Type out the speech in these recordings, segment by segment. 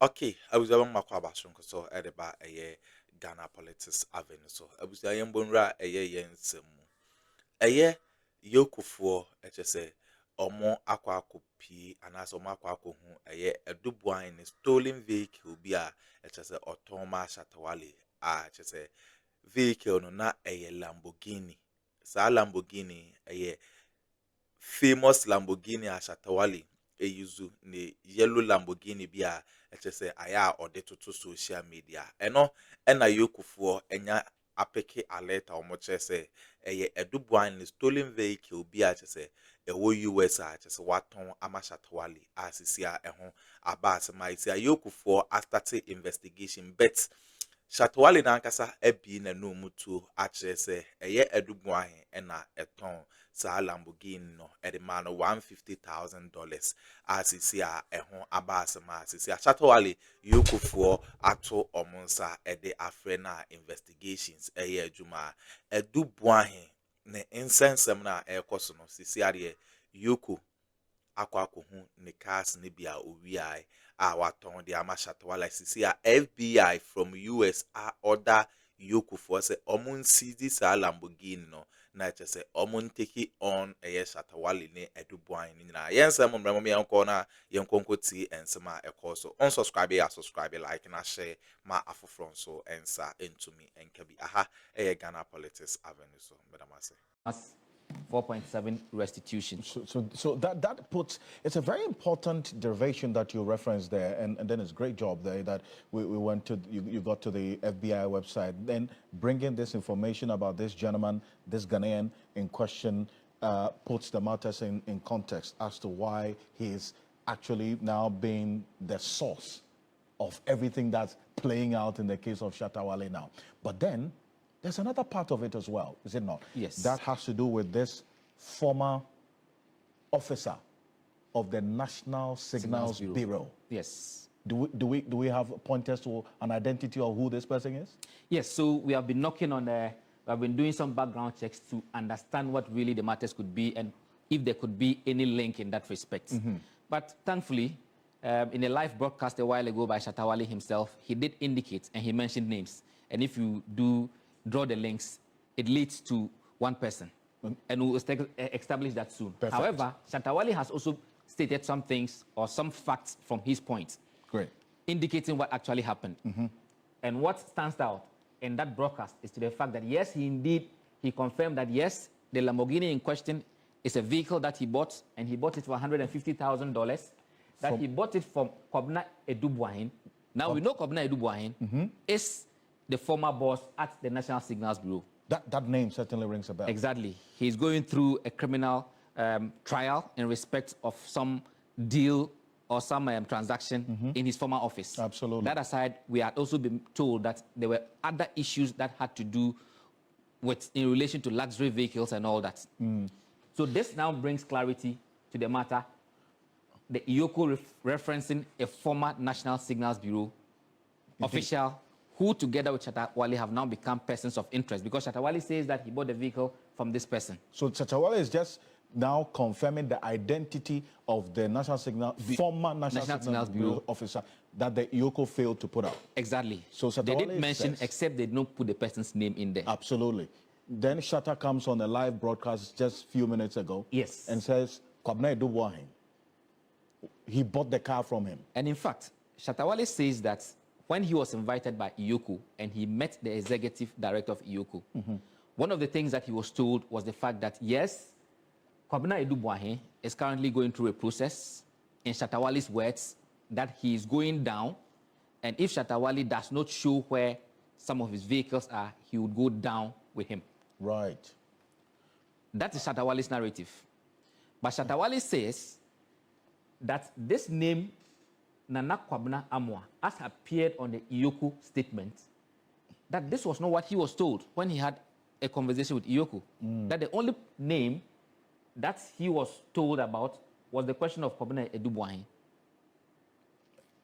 Okay, I was about Makwabashon, so Edeba a year Ghana politics avenue. So I was a young bonra a year yen semu. A year Yokufu, HSA, or more aqua pi, and as o Makwako, a year a dubuine stolen vehicle be a HSA or Thomas Shatawali, HSA vehicle no na a year Lamborghini. Sa Lamborghini a year famous Lamborghini Shatawali. Eyuzu ne yellow Lamborghini bi a eche se aya ode toto social media eno na yokufoɔ enya apeke alert a omo che se eye edubuan ne stolen vehicle bi a che se ewo US a che se waton amashatawali asisi a ɛho aba asema isi a yokufoɔ start investigation but Shatawale na ankasa ebi na no mutu akyerɛ sɛ ɛyɛ edubuan na ɛtɔn saa Lamborghini no ɛde ma no $150,000 asisi a ɛho aba asema asisi a Shatawale yokufoɔ ato ɔmo nsa ɛde afrɛ na investigations ɛyɛ adwuma edubuan ne nsɛnsɛm na ɛkɔ so no sisi adeɛ yoko akwakohu ne cars ne bia owiai a waton de ama Shatawale sisi a FBI from US a order yoko for say omun seize sa Lamborghini no na che say omun take on Shatawale ne edubuan ni na yensem mremo me yanko na yenkonko ti ensema ekọ so unsubscribe ya subscribe like na share ma afofron so ensa into me enkabi aha Ghana politics avenue so medamase 4.7 restitution. So that puts, it's a very important derivation that you referenced there, and then it's a great job there that we went to, you got to the FBI website, then bringing this information about this gentleman, this Ghanaian in question, puts the matters in context as to why he is actually now being the source of everything that's playing out in the case of Shatawale now. But then, there's another part of it as well, is it not? Yes. That has to do with this former officer of the National Signals Bureau. Yes. Do we have pointers to an identity of who this person is? Yes, so we have been knocking on we have been doing some background checks to understand what really the matters could be and if there could be any link in that respect. But thankfully, in a live broadcast a while ago by Shatawale himself, he did indicate and he mentioned names. And if you do draw the links, it leads to one person. And we'll establish that soon. Perfect. However, Shatawale has also stated some things or some facts from his point. Great. Indicating what actually happened. And what stands out in that broadcast is to the fact that, yes, he confirmed that, yes, the Lamborghini in question is a vehicle that he bought, and he bought it for $150,000, that he bought it from Kobna Edubuahin. Now, we know Kobna Edubuahin is the former boss at the National Signals Bureau. That name certainly rings a bell. Exactly. He's going through a criminal trial in respect of some deal or some transaction in his former office. Absolutely. That aside, we had also been told that there were other issues that had to do with in relation to luxury vehicles and all that. So this now brings clarity to the matter. The EOCO referencing a former National Signals Bureau official who together with Shatawale have now become persons of interest because Shatawale says that he bought the vehicle from this person. So Shatawale is just now confirming the identity of the former National Signals Bureau officer that the EOCO failed to put out. Exactly. So Shatawale they didn't mention, except they didn't put the person's name in there. Absolutely. Then Shatta comes on a live broadcast just a few minutes ago. Yes. And says, Kwabena Edubuahin, he bought the car from him. And in fact, Shatawale says that when he was invited by EOCO and he met the executive director of EOCO, one of the things that he was told was the fact that, yes, Kwabena Edubuahin is currently going through a process, in Shatawale's words, that he is going down, and if Shatawale does not show where some of his vehicles are, he would go down with him. Right. That is Shatawale's narrative. But Shatawale says that this name, Nana Kwabena Amwa, as appeared on the EOCO statement, that this was not what he was told when he had a conversation with EOCO. That the only name that he was told about was the question of Kwabena Edubuahin.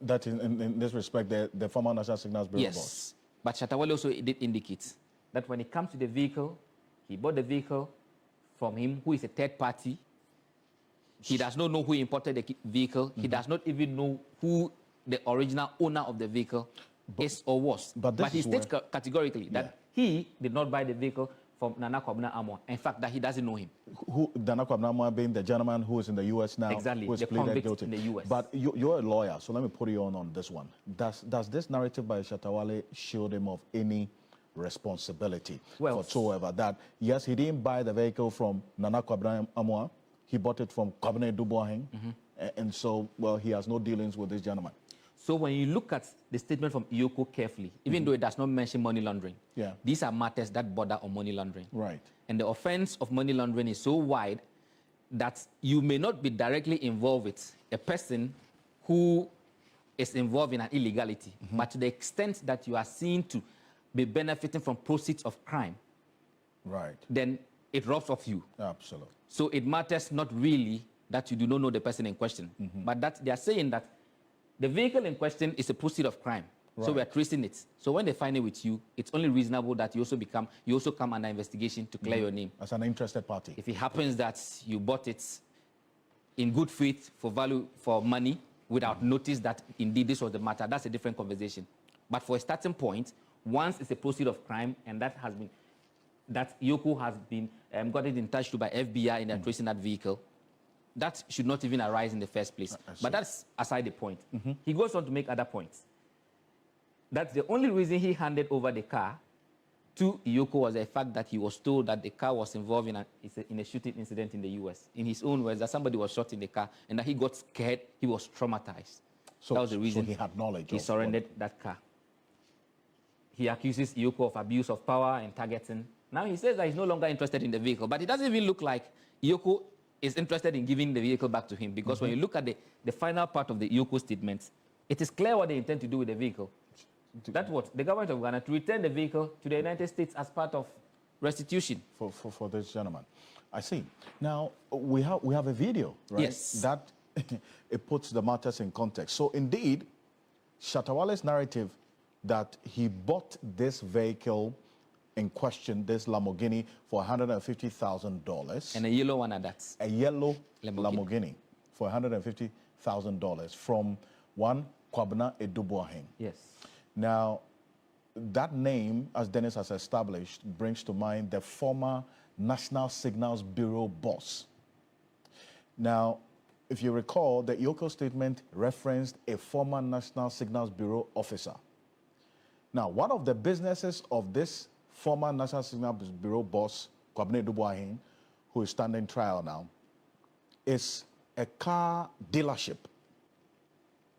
That in this respect, the former National Signals Bureau boss. Yes. But Shatawale also did indicate that when it comes to the vehicle, he bought the vehicle from him, who is a third party. He does not know who imported the vehicle. He does not even know who the original owner of the vehicle is or was. But he states categorically that he did not buy the vehicle from Nana Kwabena Amoah. In fact, that he doesn't know him. Who Nana Kwabena Amoah being the gentleman who is in the U.S. now, exactly, who is the pleaded guilty in the U.S. But you're a lawyer, so let me put you on this one. Does this narrative by Shatta Wale shield him of any responsibility whatsoever? That yes, he didn't buy the vehicle from Nana Kwabena Amoah, he bought it from Kwabena Boahen, and so he has no dealings with this gentleman. So when you look at the statement from EOCO carefully, even though it does not mention money laundering, these are matters that border on money laundering. Right. And the offense of money laundering is so wide that you may not be directly involved with a person who is involved in an illegality, but to the extent that you are seen to be benefiting from proceeds of crime, right, then it robs off you. Absolutely. So it matters not really that you do not know the person in question, but that they are saying that the vehicle in question is a proceed of crime. Right. So we are tracing it. So when they find it with you, it's only reasonable that you also come under investigation to clear your name. As an interested party. If it happens that you bought it in good faith for money without notice that indeed this was the matter, that's a different conversation. But for a starting point, once it's a proceed of crime and that EOCO has been gotten in touch to by FBI in tracing that vehicle, that should not even arise in the first place. But that's aside the point. He goes on to make other points. That's the only reason he handed over the car to EOCO was the fact that he was told that the car was involved in a shooting incident in the U.S. In his own words, that somebody was shot in the car and that he got scared, he was traumatized. So that was the reason he had knowledge. He surrendered that car. He accuses EOCO of abuse of power and targeting. Now he says that he's no longer interested in the vehicle, but it doesn't even look like EOCO is interested in giving the vehicle back to him, because when you look at the final part of the EOCO statement, it is clear what they intend to do with the vehicle. That's what the government of Ghana, to return the vehicle to the United States as part of restitution. For this gentleman. I see. Now, we have a video, right? Yes. That it puts the matters in context. So indeed, Shatta Wale's narrative that he bought this vehicle in question, this Lamborghini, for $150,000. And a yellow one at that. A yellow Lamborghini for $150,000 from one Kwabena Boahen. Yes. Now, that name, as Dennis has established, brings to mind the former National Signals Bureau boss. Now, if you recall, the EOCO statement referenced a former National Signals Bureau officer. Now, one of the businesses of this former National Signals Bureau boss, Kwabena Boahen, who is standing trial now, is a car dealership.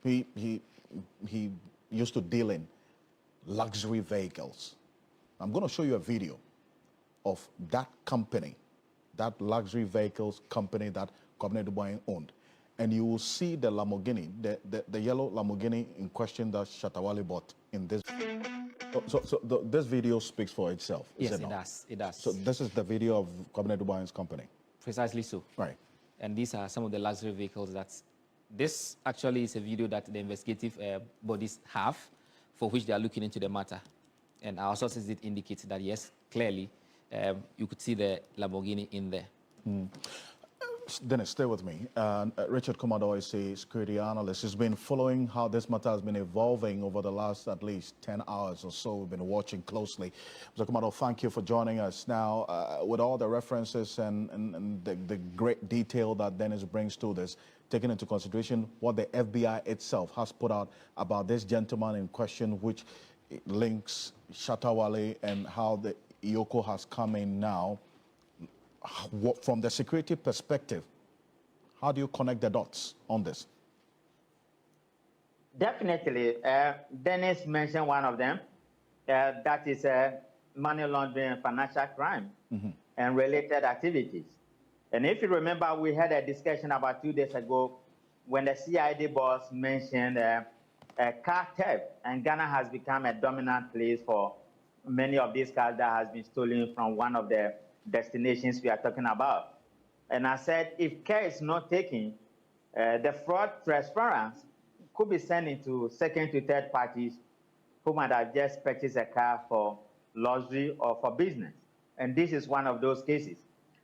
He used to deal in luxury vehicles. I'm going to show you a video of that company, that luxury vehicles company that Kwabena Boahen owned. And you will see the Lamborghini, the yellow Lamborghini in question that Shatta Wale bought in this. This video speaks for itself. Yes, it does. It does. So this is the video of Kwabena Boahen's company. Precisely so. Right. And these are some of the luxury vehicles that... This actually is a video that the investigative bodies have, for which they are looking into the matter. And our sources did indicate that, yes, clearly, you could see the Lamborghini in there. Dennis, stay with me. Richard Commodore is a security analyst. He's been following how this matter has been evolving over the last at least 10 hours or so. We've been watching closely. Mr. Commodore, thank you for joining us. Now, with all the references and the great detail that Dennis brings to this, taking into consideration what the FBI itself has put out about this gentleman in question, which links Shatta Wale, and how the EOCO has come in now, from the security perspective, how do you connect the dots on this? Definitely. Dennis mentioned one of them. That is money laundering and financial crime and related activities. And if you remember, we had a discussion about 2 days ago when the CID boss mentioned car theft, and Ghana has become a dominant place for many of these cars that has been stolen from one of the destinations we are talking about. And I said, if care is not taken, the fraud transference could be sent into second to third parties who might have just purchased a car for luxury or for business. And this is one of those cases.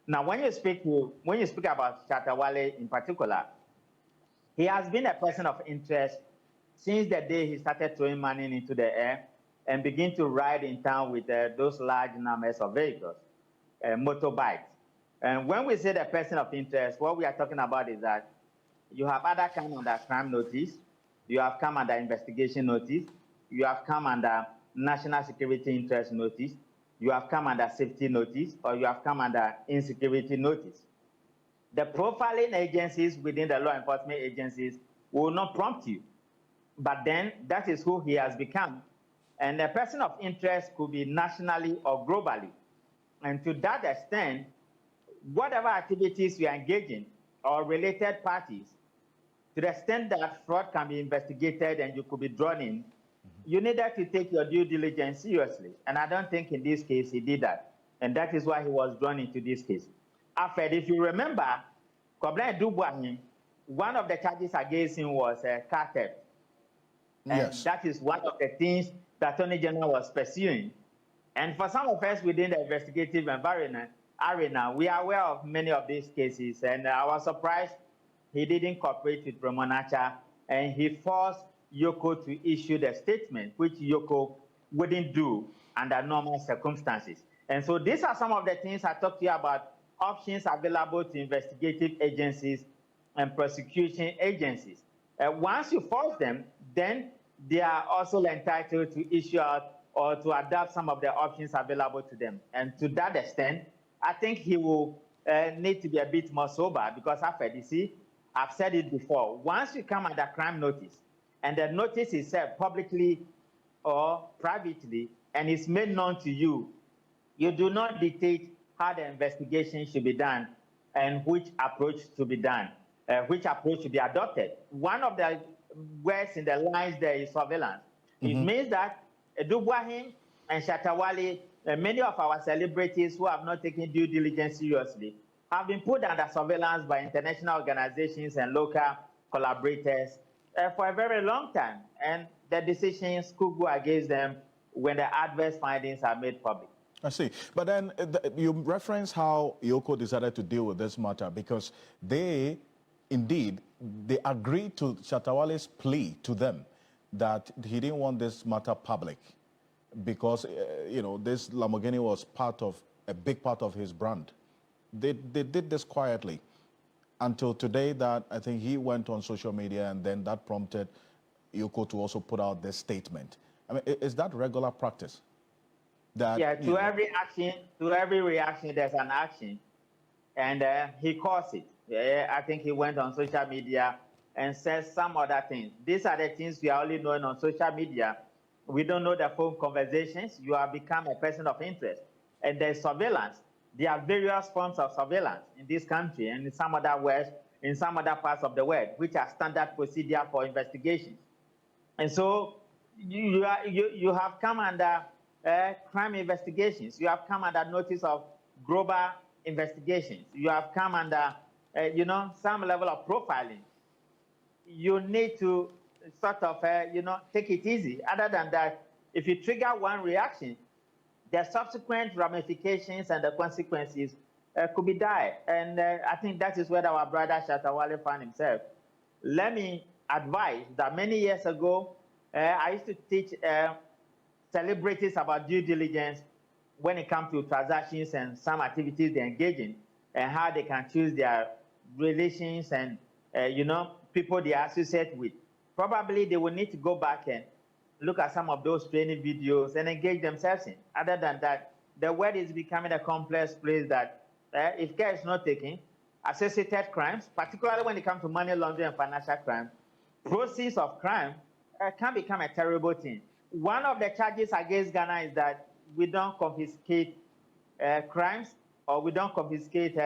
Now, when you speak about Shatta Wale in particular, he has been a person of interest since the day he started throwing money into the air and begin to ride in town with those large numbers of vehicles, motorbikes. And when we say the person of interest, what we are talking about is that you have other come under crime notice, you have come under investigation notice, you have come under national security interest notice, you have come under safety notice, or you have come under insecurity notice. The profiling agencies within the law enforcement agencies will not prompt you, but then that is who he has become. And the person of interest could be nationally or globally. And to that extent, whatever activities you are engaging or related parties, to the extent that fraud can be investigated and you could be drawn in, you needed to take your due diligence seriously. And I don't think in this case he did that. And that is why he was drawn into this case. After, if you remember, Boahen, one of the charges against him was car theft. And Yes. that is one of the things that Attorney General was pursuing. And for some of us within the investigative environment arena, we are aware of many of these cases. And I was surprised he didn't cooperate with Promonacha, and he forced EOCO to issue the statement, which EOCO wouldn't do under normal circumstances. And so these are some of the things I talked to you about, options available to investigative agencies and prosecution agencies. Once you force them, then they are also entitled to issue out or to adapt some of the options available to them. And to that extent, I think he will need to be a bit more sober, because after DC, I've said it before, once you come under crime notice and the notice is served publicly or privately and is made known to you, you do not dictate how the investigation should be done and which approach to be done, which approach should be adopted. One of the words in the lines there is surveillance. It means that Boahen and Shatta, Wale, many of our celebrities who have not taken due diligence seriously have been put under surveillance by international organizations and local collaborators for a very long time. And the decisions could go against them when the adverse findings are made public. I see. But then you reference how EOCO decided to deal with this matter, because they agreed to Shatta Wale's plea to them that he didn't want this matter public because, this Lamborghini was a big part of his brand. They did this quietly until today that I think he went on social media, and then that prompted EOCO to also put out this statement. I mean, is that regular practice? That, yeah, to every action, to every reaction, there's an action, and he caused it. I think he went on social media and said some other things. These are the things we are only knowing on social media. We don't know the phone conversations. You have become a person of interest, and there's surveillance. There are various forms of surveillance in this country and in some other parts of the world, which are standard procedure for investigations. And so you have come under crime investigations. You have come under notice of global investigations. You have come under, some level of profiling. You need to sort of, take it easy. Other than that, if you trigger one reaction, the subsequent ramifications and the consequences could be dire. And I think that is where our brother Shatta Wale found himself. Let me advise that many years ago, I used to teach celebrities about due diligence when it comes to transactions and some activities they engage in, and how they can choose their relations and, people they associate with. Probably they will need to go back and look at some of those training videos and engage themselves in. Other than that, the world is becoming a complex place that if care is not taken, associated crimes, particularly when it comes to money laundering and financial crime, proceeds of crime can become a terrible thing. One of the charges against Ghana is that we don't confiscate crimes, or we don't confiscate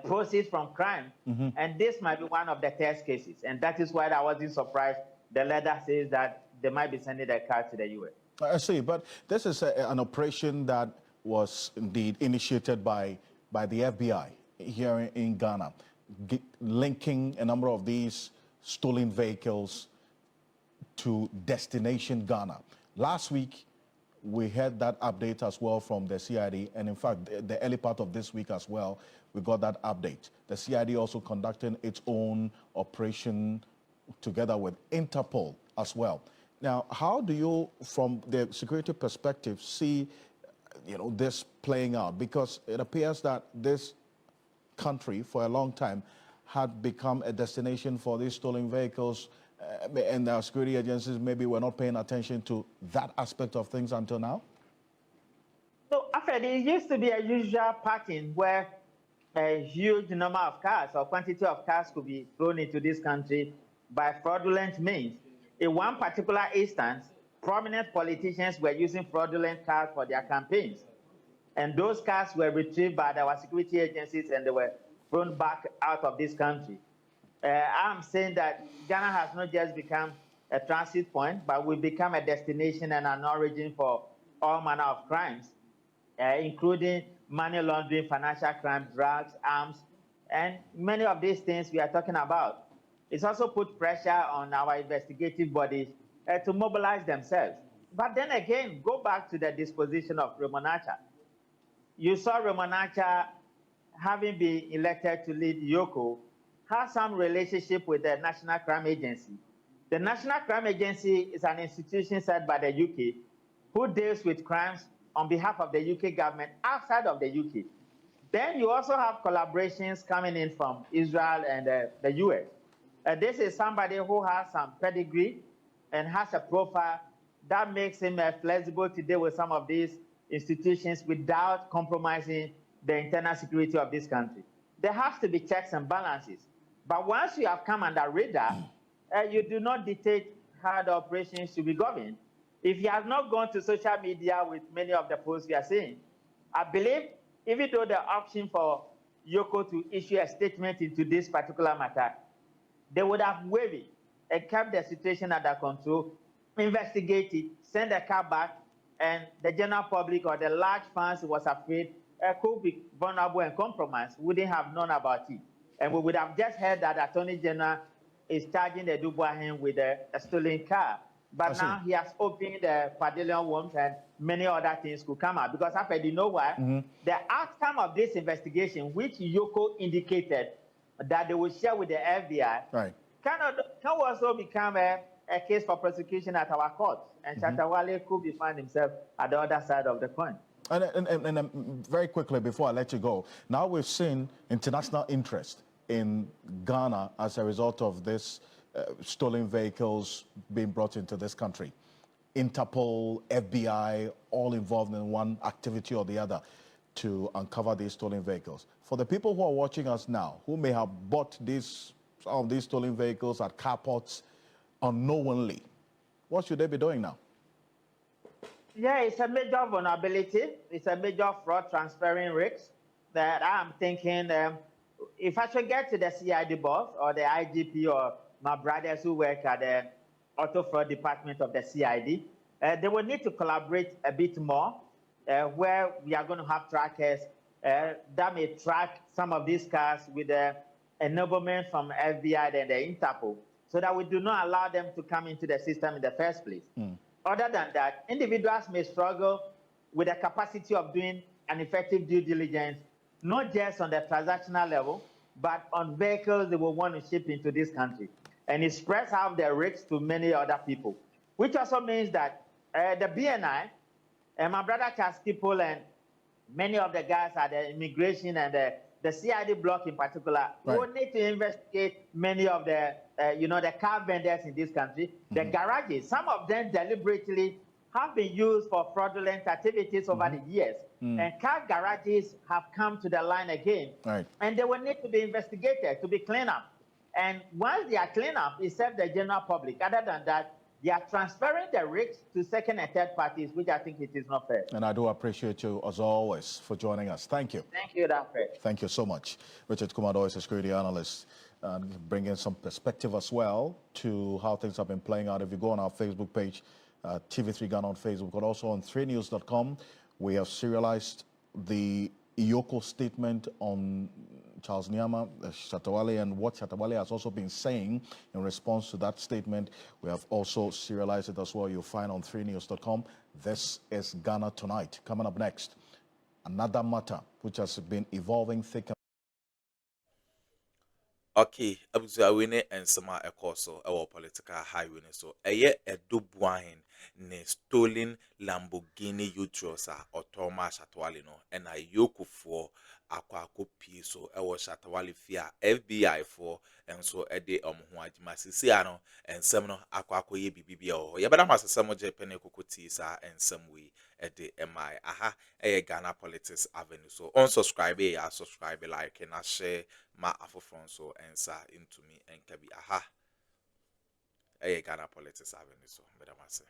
proceeds from crime. And this might be one of the test cases. And that is why I wasn't surprised. The letter says that they might be sending their car to the U.S. I see, but this is an operation that was indeed initiated by the FBI here in Ghana, linking a number of these stolen vehicles to destination Ghana. Last week, we had that update as well from the CID, and in fact, the early part of this week as well, we got that update. The CID also conducting its own operation together with Interpol as well. Now, how do you, from the security perspective, see, this playing out? Because it appears that this country, for a long time, had become a destination for these stolen vehicles, and our security agencies maybe were not paying attention to that aspect of things until now? So, after it used to be a usual pattern where a huge number of cars or quantity of cars could be thrown into this country by fraudulent means. In one particular instance, prominent politicians were using fraudulent cars for their campaigns. And those cars were retrieved by our security agencies and they were thrown back out of this country. I'm saying that Ghana has not just become a transit point, but we've become a destination and an origin for all manner of crimes, including money laundering, financial crime, drugs, arms, and many of these things we are talking about. It's also put pressure on our investigative bodies to mobilize themselves. But then again, go back to the disposition of Ramonacha. You saw Ramonacha, having been elected to lead EOCO, has some relationship with the National Crime Agency. The National Crime Agency is an institution set by the UK who deals with crimes on behalf of the UK government outside of the UK. Then you also have collaborations coming in from Israel and the US. This is somebody who has some pedigree and has a profile that makes him flexible to deal with some of these institutions without compromising the internal security of this country. There has to be checks and balances. But once you have come under radar, you do not dictate how the operations should be governed. If he has not gone to social media with many of the posts we are seeing, I believe even though the option for EOCO to issue a statement into this particular matter, they would have waived it and kept the situation under control, investigate it, send the car back, and the general public or the large fans was afraid could be vulnerable and compromised, wouldn't have known about it. And we would have just heard that the Attorney General is charging the Boahen with a stolen car. But now he has opened the pavilion rooms and many other things could come out. Because after you know why? The outcome of this investigation, which EOCO indicated that they will share with the FBI, can also become a case for prosecution at our courts. And Shatta Wale could be found himself at the other side of the coin. And very quickly, before I let you go, now we've seen international interest in Ghana as a result of this stolen vehicles being brought into this country. Interpol, FBI, all involved in one activity or the other to uncover these stolen vehicles. For the people who are watching us now, who may have bought some of these stolen vehicles at carports unknowingly, what should they be doing now? Yeah, it's a major vulnerability. It's a major fraud transferring risk that I'm thinking if I should get to the CID boss or the IGP or my brothers who work at the auto fraud department of the CID, they will need to collaborate a bit more where we are going to have trackers that may track some of these cars with the enablement from FBI and the Interpol so that we do not allow them to come into the system in the first place. Other than that, individuals may struggle with the capacity of doing an effective due diligence, not just on the transactional level, but on vehicles they will want to ship into this country. And it spreads out the risks to many other people, which also means that the BNI, and my brother Charles people and many of the guys at the immigration and the CID block in particular, will need to investigate many of the, the car vendors in this country, the garages. Some of them deliberately have been used for fraudulent activities over the years. And car garages have come to the line again. And they will need to be investigated, to be cleaned up. And once they are cleaned up, it serves the general public. Other than that, they are transferring the risks to second and third parties, which I think it is not fair. And I do appreciate you, as always, for joining us. Thank you. Thank you, Daphne. Thank you so much. Richard Kumado is a security analyst, bringing some perspective as well to how things have been playing out. If you go on our Facebook page, TV3 Ghana on Facebook, but also on 3news.com, we have serialized the EOCO statement on Charles Nyama, Shatta Wale, and what Shatta Wale has also been saying in response to that statement. We have also serialized it as well. You'll find on 3news.com. This is Ghana Tonight. Coming up next, another matter which has been evolving thick and Okay, abusua we ne ensema ekoso ewo political highway ne so eye Addo Boahen ne stolen Lamborghini Utrosa otoma Shatta no and a EOCO akwa pie so ewo Shatta fia FBI for enso ede ho adwuma sisi ano ensem no akwa ye bibibia o ye bada masesem je pene kokoti sa ensem we ede mi aha eye Ghana Politics Avenue so unsubscribe ya subscribe like and share ma afofron so ensa into me and kabi aha Ghana Politics Avenue so bedamase